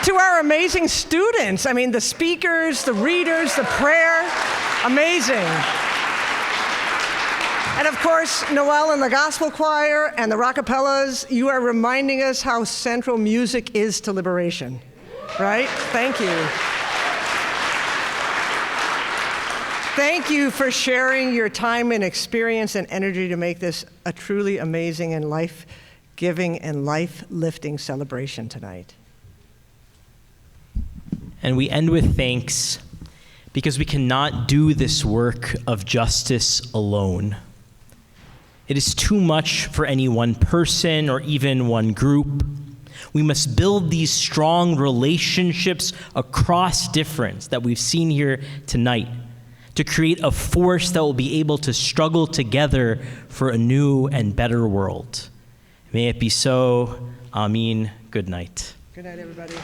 to our amazing students. I mean, the speakers, the readers, the prayer. Amazing. And of course, Noel and the Gospel Choir and the Rockapellas, you are reminding us how central music is to liberation, right? Thank you. Thank you for sharing your time and experience and energy to make this a truly amazing and life-giving and life-lifting celebration tonight. And we end with thanks because we cannot do this work of justice alone. It is too much for any one person or even one group. We must build these strong relationships across difference that we've seen here tonight to create a force that will be able to struggle together for a new and better world. May it be so. Amen. Good night. Good night, everybody.